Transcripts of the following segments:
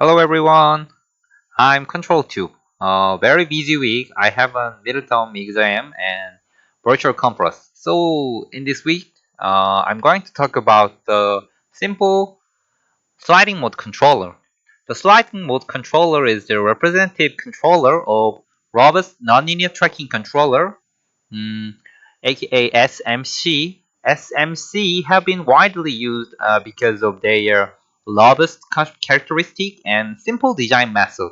Hello everyone, I'm Control Tube. Very busy week. I have a midterm exam and virtual conference. So in this week, I'm going to talk about the simple sliding mode controller. The sliding mode controller is the representative controller of robust nonlinear tracking controller, aka SMC. SMC have been widely used because of their robust characteristic and simple design method.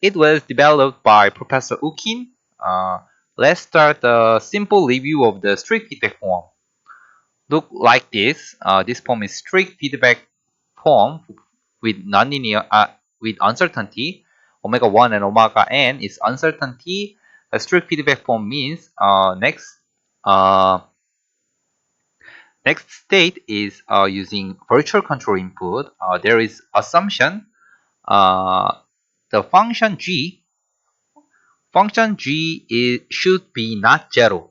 It was developed by Professor Ukin. Uh, let's start a simple review of the strict feedback form. Look like this. This form is strict feedback form with nonlinear with uncertainty. Omega 1 and omega n is uncertainty. A strict feedback form means uh, next state is using virtual control input. There is assumption uh, the should be not zero.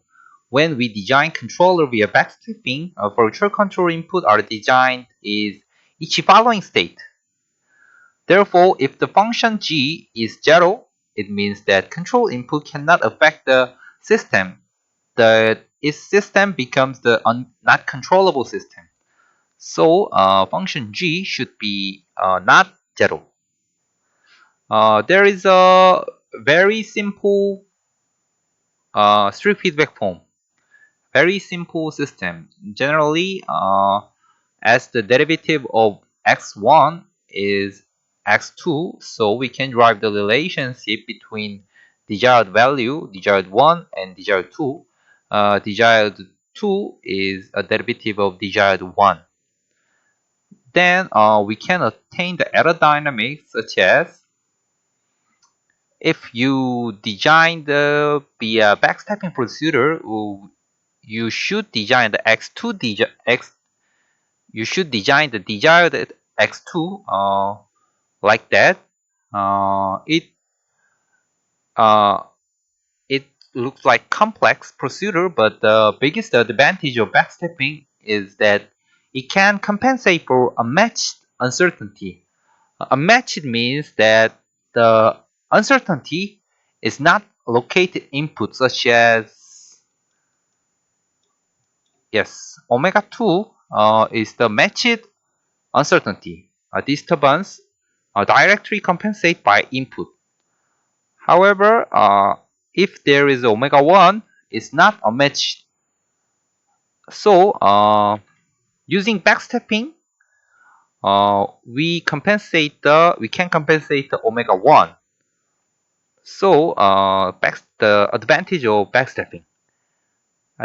When we design controller via backstepping, a virtual control input are designed is each following state. Therefore, if the function g is zero, it means that control input cannot affect the system. That its system becomes the not controllable system. So function g should be not zero. There is a very simple strict feedback form. Very simple system. Generally, as the derivative of x1 is x2, so we can derive the relationship between desired value, desired 1, and desired 2. Desired 2 is a derivative of desired 1. Then we can obtain the aerodynamics such as if you design the via backstepping procedure, you should design the x2 x you should design the desired x2 like that. Uh, it uh, it looks like complex procedure, but the biggest advantage of backstepping is that it can compensate for a matched uncertainty. A matched means that the uncertainty is not located input such as yes, omega 2 is the matched uncertainty. A disturbance directly compensate by input. However, if there is omega 1, it's not a match. So, using backstepping, we can compensate the omega 1. So, the advantage of backstepping.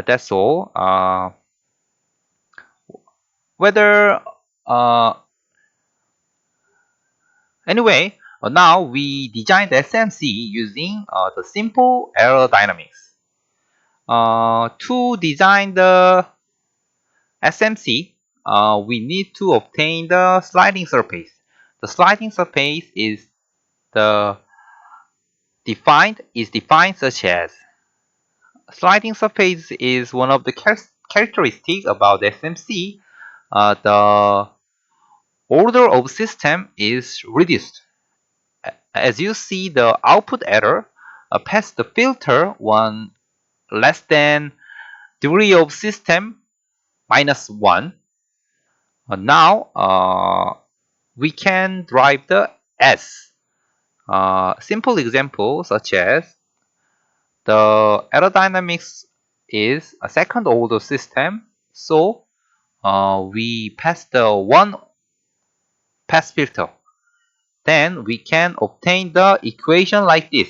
That's all. Whether Anyway, now we designed the SMC using the simple aerodynamics. To design the SMC, we need to obtain the sliding surface. The sliding surface is the defined such as sliding surface is one of the characteristics about SMC. The order of system is reduced. As you see, the output error past the filter one less than degree of system minus 1. Now we can derive the S. Simple example such as the aerodynamics is a second order system, so we pass the one pass filter. Then we can obtain the equation like this.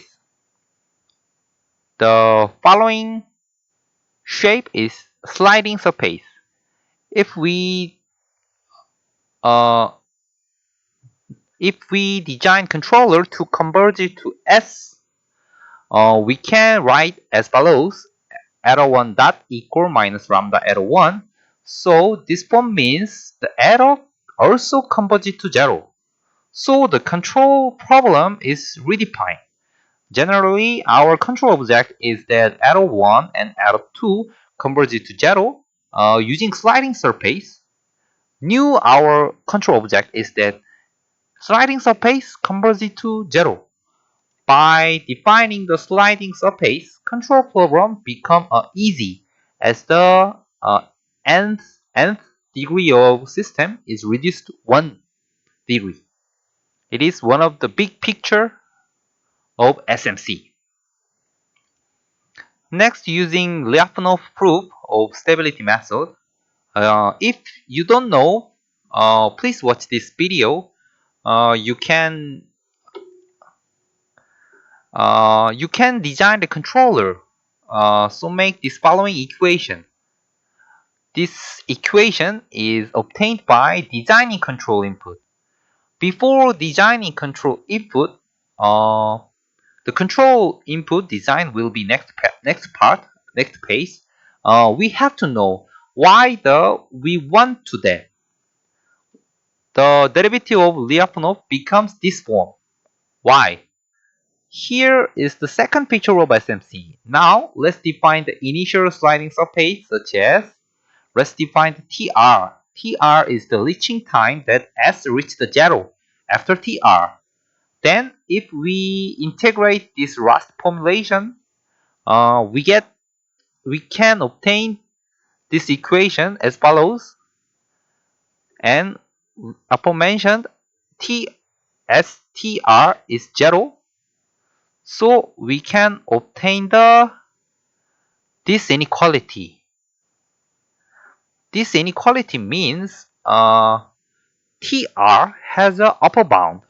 The following shape is sliding surface. If we uh, design controller to convert it to S, we can write as follows: arrow 1 dot equal minus lambda arrow 1. So this form means the arrow also converges to 0. So the control problem is redefined. Generally, our control object is that arrow 1 and arrow 2 converge to 0 using sliding surface. Our control object is that sliding surface converges to 0. By defining the sliding surface, control problem become easy as the nth degree of system is reduced to 1 degree. It is one of the big picture of SMC. Next, using Lyapunov proof of stability method. If you don't know, please watch this video. You can design the controller. So make this following equation. This equation is obtained by designing control input. Before designing control input, the control input design will be next page. We have to know why we want to that. The derivative of Lyapunov becomes this form. Why? Here is the second picture of SMC. Now let's define the initial sliding surface, such as let's define the TR. TR is the reaching time that S reached the 0 after TR. Then if we integrate this last formulation, we can obtain this equation as follows. And aforementioned STR is 0. So we can obtain this inequality. This inequality means TR has an upper bound.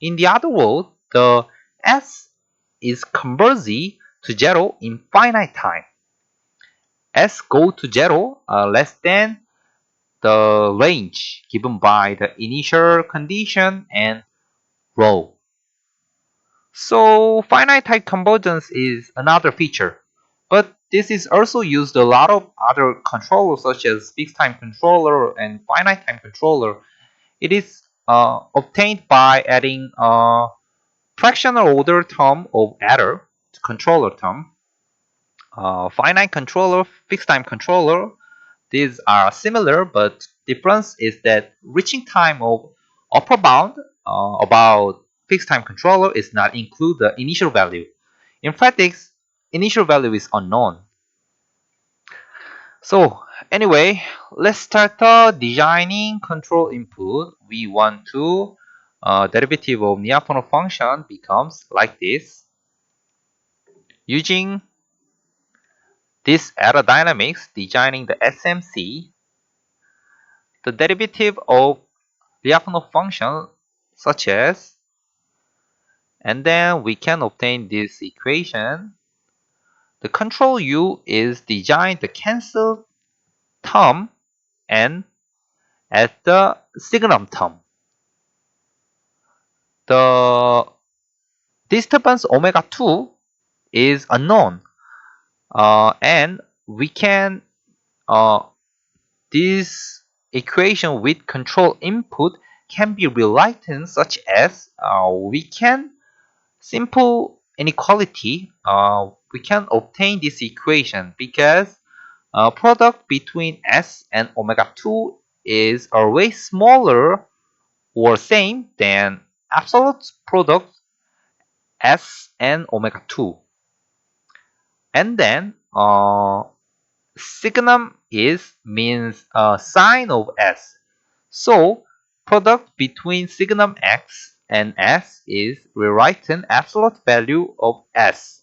In the other word, the S is converges to 0 in finite time. S go to 0 less than the range given by the initial condition and rho. So finite time convergence is another feature, but this is also used a lot of other controllers such as fixed time controller and finite time controller. It is obtained by adding a fractional order term of adder to controller term. Finite controller, fixed time controller, these are similar, but difference is that reaching time of upper bound about fixed time controller is not include the initial value. In practice, initial value is unknown. So anyway, let's start designing control input. We want to derivative of Lyapunov function becomes like this. Using this aerodynamics, designing the SMC, the derivative of Lyapunov function such as, and then we can obtain this equation. The control U is designed to cancel term and at the signum term. The disturbance omega 2 is unknown, and we can this equation with control input can be rewritten such as we can simple inequality. We can obtain this equation because product between S and omega 2 is always smaller or same than absolute product S and omega 2. And then signum is means sine of S. So product between signum x and S is rewritten absolute value of S.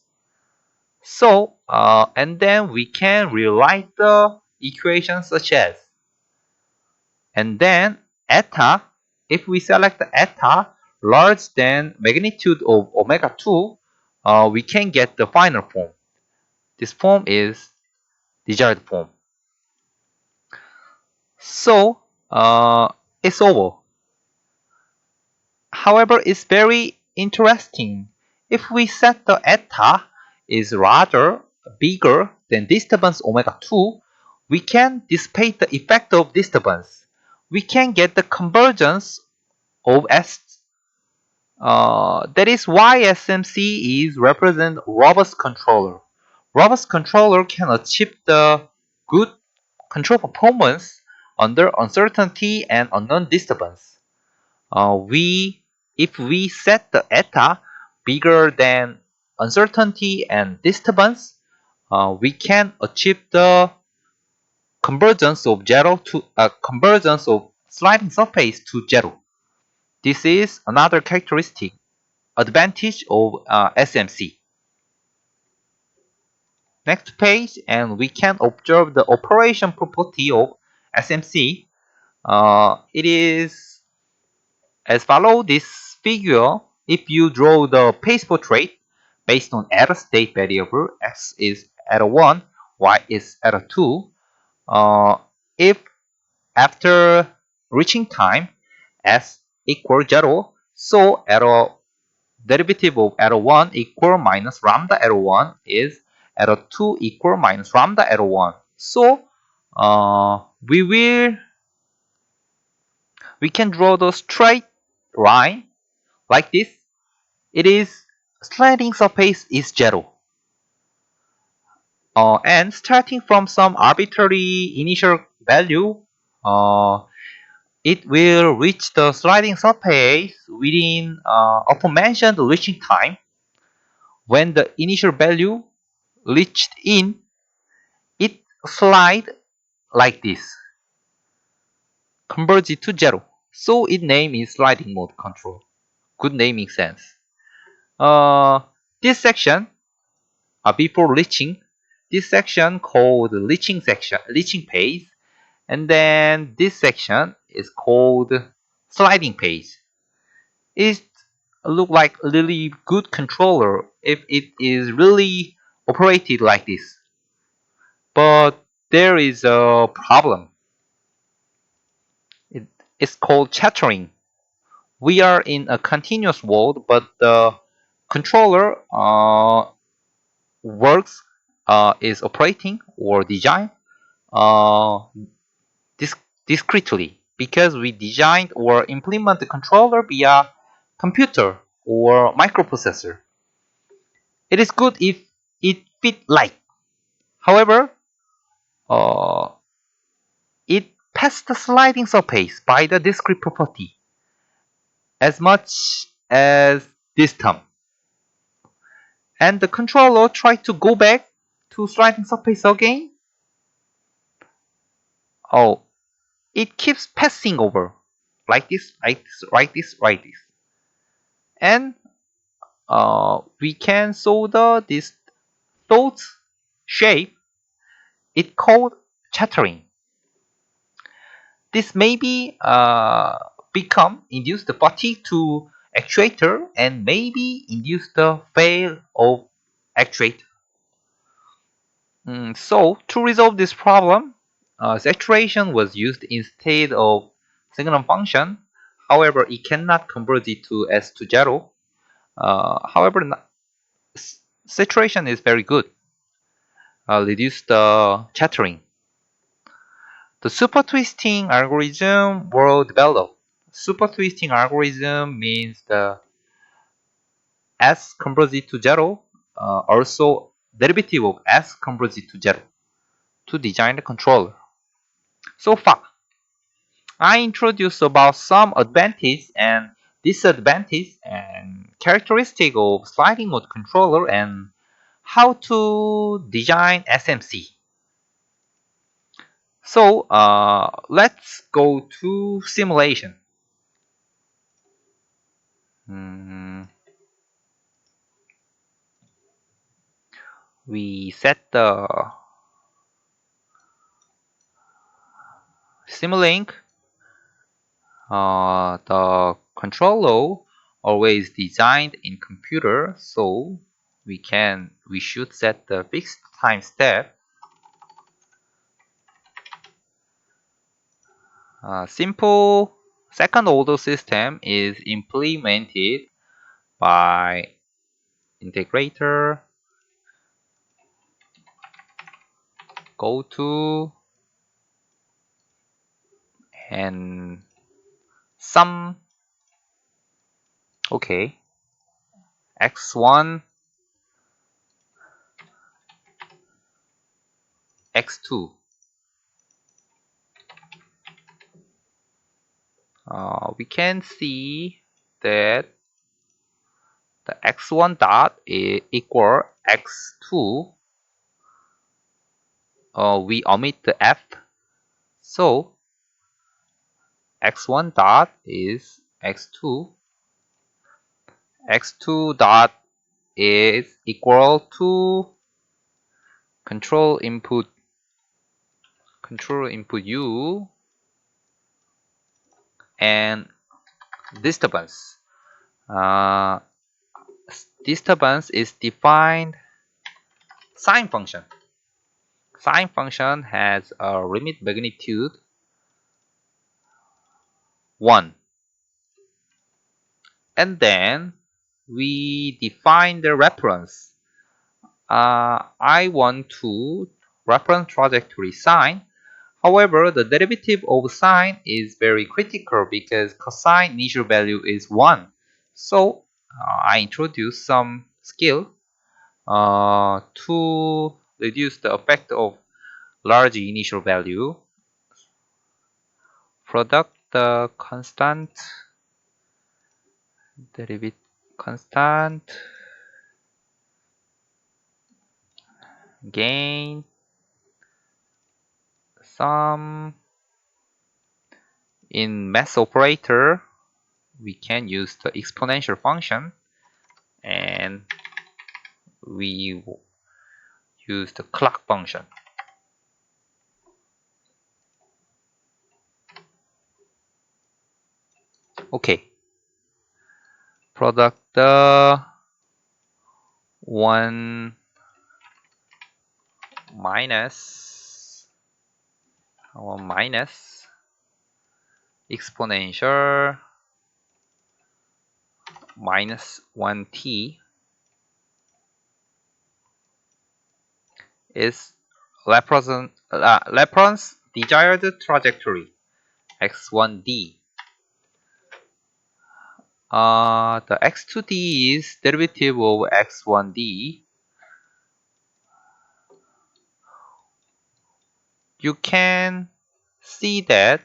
So and then we can rewrite the equation such as, and then eta, if we select the eta larger than magnitude of omega 2, we can get the final form. This form is desired form. So it's over. However, it's very interesting. If we set the eta is rather bigger than disturbance omega 2, we can dissipate the effect of disturbance. We can get the convergence of S. That is why SMC is represent robust controller. Robust controller can achieve the good control performance under uncertainty and unknown disturbance. We if we set the eta bigger than uncertainty and disturbance, we can achieve the convergence of convergence of sliding surface to zero. This is another characteristic advantage of SMC. Next page, and we can observe the operation property of SMC. It is as follows. This figure, if you draw the phase portrait based on error state variable, x is error 1, y is error 2. If after reaching time s equals 0, so error derivative of error 1 equal minus lambda error 1 is error 2 equal minus lambda error 1. So we can draw the straight line like this. It is sliding surface is 0. And starting from some arbitrary initial value, it will reach the sliding surface within aforementioned reaching time. When the initial value reached in, it slide like this, converge it to 0. So its name is sliding mode control. Good naming sense. This section, before reaching, this section called reaching section, reaching phase, and then this section is called sliding phase. It look like a really good controller if it is really operated like this. But there is a problem. It's called chattering. We are in a continuous world, but the controller works is operating or designed uh, discretely because we designed or implement the controller via computer or microprocessor. It is good if it fit light. However, uh, it passed the sliding surface by the discrete property as much as this term. And the controller tried to go back to sliding surface again. Oh, it keeps passing over like this, like this, like this, like this. And we can solder this thought shape. It called chattering. This maybe become induce the fatigue to actuator and maybe induce the fail of actuator. So to resolve this problem, saturation was used instead of signal function. However, it cannot convert it to S to 0. However, saturation is very good. Reduce the chattering. The super twisting algorithm were developed. Super twisting algorithm means the S converts to 0, also derivative of S converts to 0 to design the controller. So far, I introduced about some advantage and disadvantage and characteristic of sliding mode controller and how to design SMC. So let's go to simulation. We set the Simulink. The controller always designed in computer, so we should set the fixed time step. Simple second order system is implemented by integrator, go to, and sum. Okay, x1, x2. We can see that the x1 dot is equal x2. We omit the f, so x1 dot is x2. x2 dot is equal to control input u and disturbance. Disturbance is defined sine function. Sine function has a limit magnitude 1. And then we define the reference. I want to reference trajectory sine. However, the derivative of sine is very critical because cosine initial value is 1. So I introduce some skill to reduce the effect of large initial value. Product the constant derivative constant gain sum. In math operator we can use the exponential function, and we use the clock function. Okay, product the 1 minus exponential minus 1t is Laplace desired trajectory x1d. The x2d is derivative of x1d. You can see that,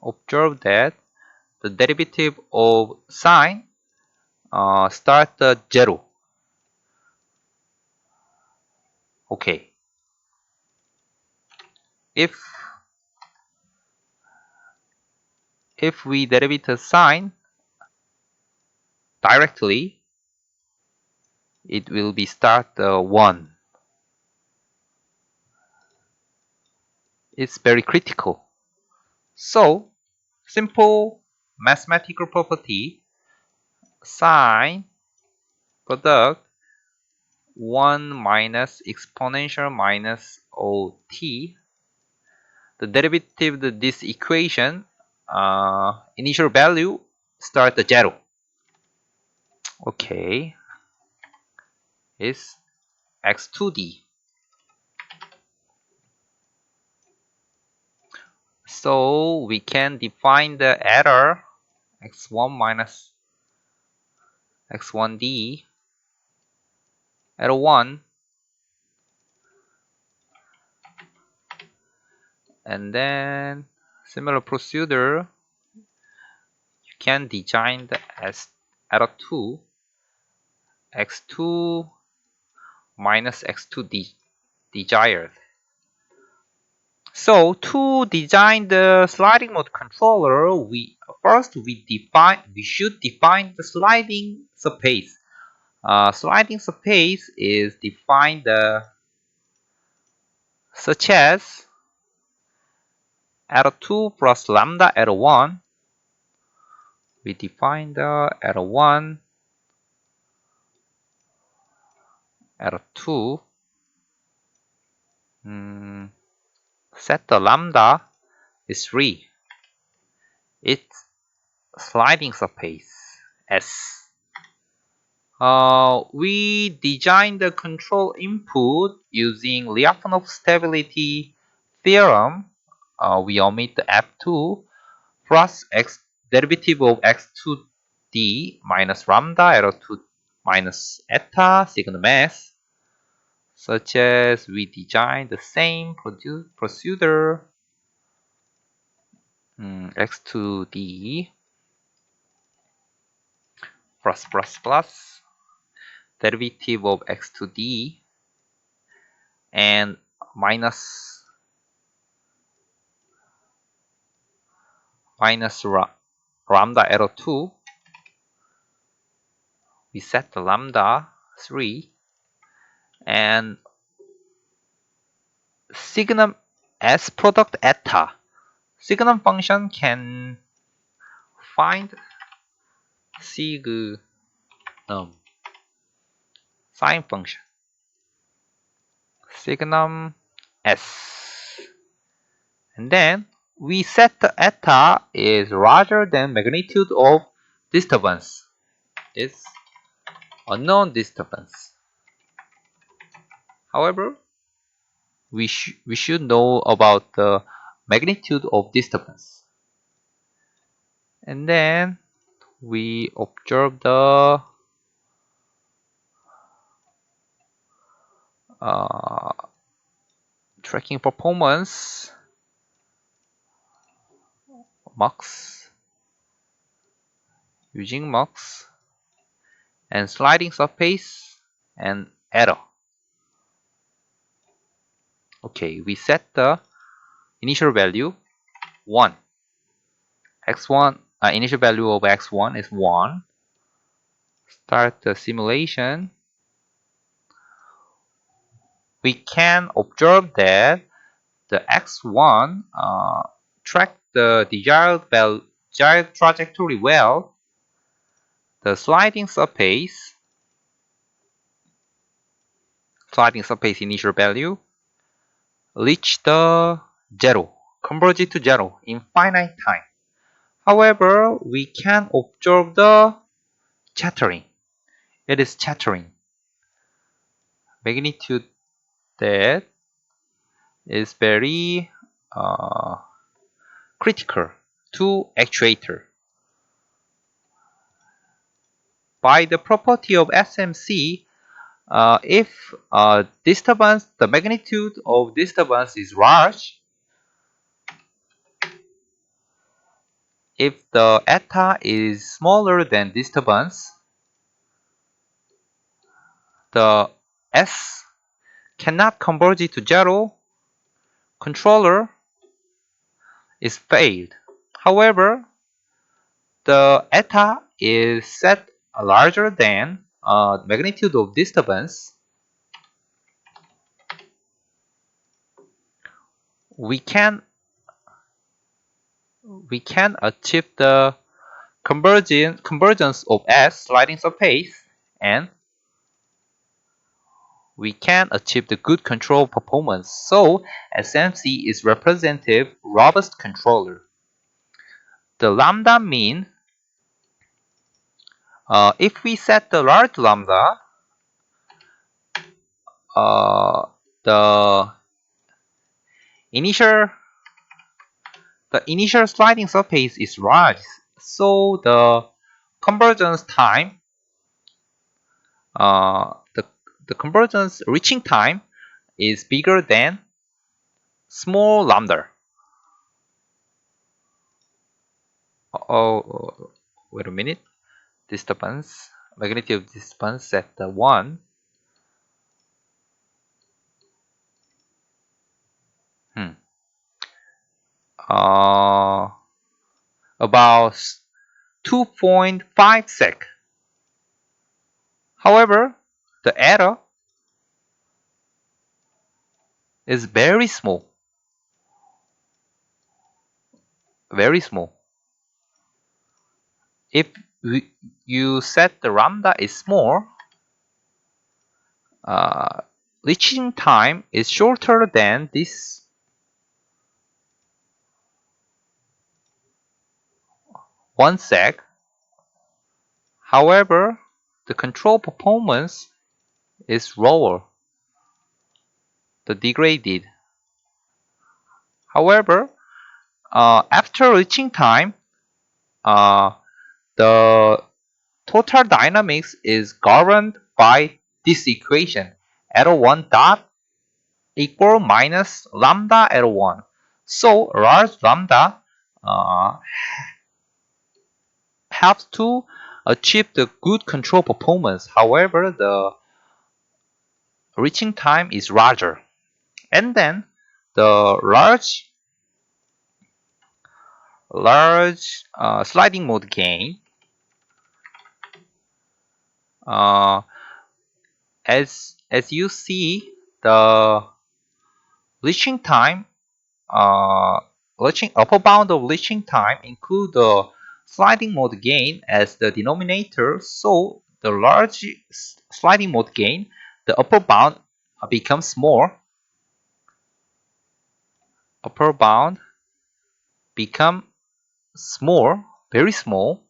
observe that the derivative of sine start at 0. Okay. If we derive the sine directly, it will be start 1. It's very critical. So, simple mathematical property, sine product 1 minus exponential minus ot. The derivative of this equation, initial value start at 0. Okay, is x2d. So we can define the error x1 minus x1d error 1, and then similar procedure you can design the as error 2 x2 minus x2d desired. So to design the sliding mode controller, we should define the sliding surface. Sliding surface is defined such as arrow 2 plus lambda arrow 1. We define the arrow 1, arrow 2. Set the lambda is 3. It's sliding surface S. We design the control input using Lyapunov stability theorem. We omit the f2 plus x derivative of x2d minus lambda arrow 2 minus eta sigma mass, such as we design the same procedure x2d plus derivative of x to d and minus lambda arrow 2. We set the lambda 3 and signum s product eta. Signum function can find signum sine function signum s, and then we set the eta is larger than magnitude of disturbance, is unknown disturbance. However, we should know about the magnitude of disturbance, and then we observe the tracking performance mux using mux and sliding surface and error. Okay, we set the initial value 1. x1 initial value of x1 is 1. Start the simulation. We can observe that the x1 track the desired trajectory well. The sliding surface initial value reach the 0, converge to 0 in finite time. However, we can observe the chattering. It is chattering. Magnitude that is very critical to actuator. By the property of SMC, if the magnitude of disturbance is large, if the eta is smaller than disturbance, the S cannot converge to 0, controller is failed. However, the eta is set larger than magnitude of disturbance. We can achieve the convergence of S sliding surface, and we can achieve the good control performance. So SMC is representative robust controller. The lambda mean, if we set the large lambda, the initial sliding surface is large, so the convergence time, the convergence reaching time is bigger than small lambda. Oh, wait a minute. Disturbance, magnitude of disturbance set the 1. About 2.5 sec. However, the error is very small. Very small. If you set the lambda is small, reaching time is shorter than this 1 sec. However, the control performance is lower, the degraded. However, after reaching time, the total dynamics is governed by this equation. Arrow 1 dot equal minus lambda arrow 1. So large lambda helps to achieve the good control performance. However, the reaching time is larger. And then the large sliding mode gain, uh, as you see, the reaching time, reaching upper bound of reaching time include the sliding mode gain as the denominator. So the large sliding mode gain, the upper bound becomes small. Upper bound become small, very small.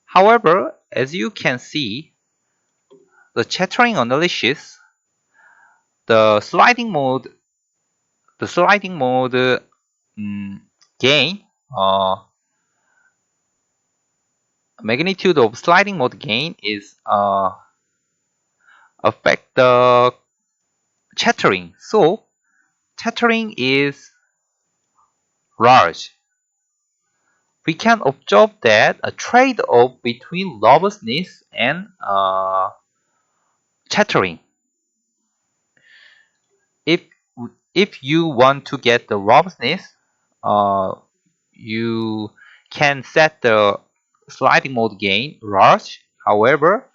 However, as you can see, the chattering analysis, the sliding mode, mm, gain, magnitude of sliding mode gain is affect the chattering. So chattering is large. We can observe that a trade-off between robustness and chattering. If if you want to get the robustness, uh, you can set the sliding mode gain large. However,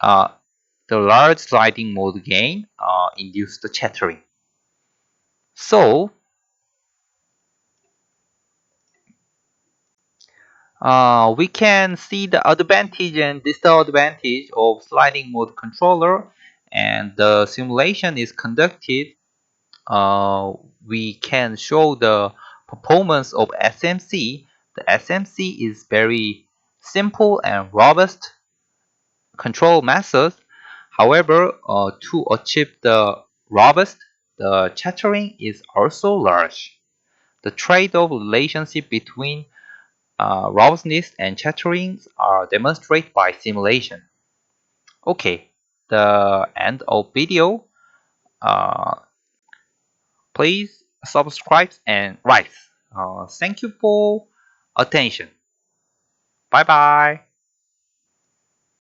uh, the large sliding mode gain induce the chattering. So we can see the advantage and disadvantage of sliding mode controller, and the simulation is conducted. We can show the performance of SMC. The SMC is very simple and robust control method. However, to achieve the robust, the chattering is also large. The trade-off relationship between robustness and chattering are demonstrated by simulation. Okay, the end of video. Uh, Please subscribe and like. Thank you for attention. Bye bye.